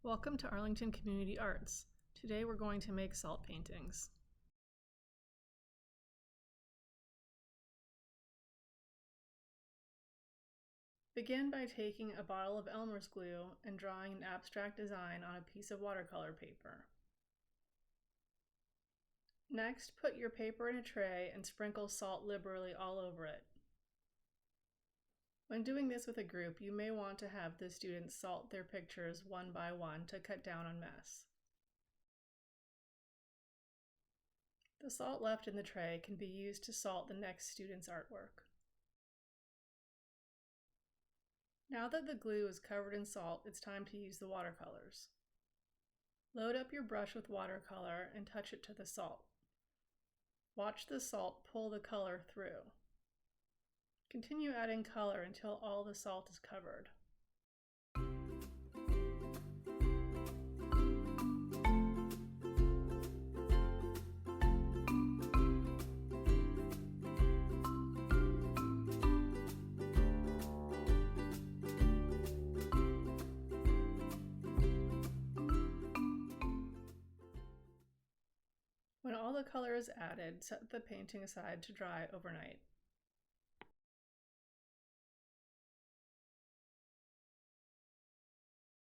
Welcome to Arlington Community Arts. Today we're going to make salt paintings. Begin by taking a bottle of Elmer's glue and drawing an abstract design on a piece of watercolor paper. Next, put your paper in a tray and sprinkle salt liberally all over it. When doing this with a group, you may want to have the students salt their pictures one by one to cut down on mess. The salt left in the tray can be used to salt the next student's artwork. Now that the glue is covered in salt, it's time to use the watercolors. Load up your brush with watercolor and touch it to the salt. Watch the salt pull the color through. Continue adding color until all the salt is covered. When all the color is added, set the painting aside to dry overnight.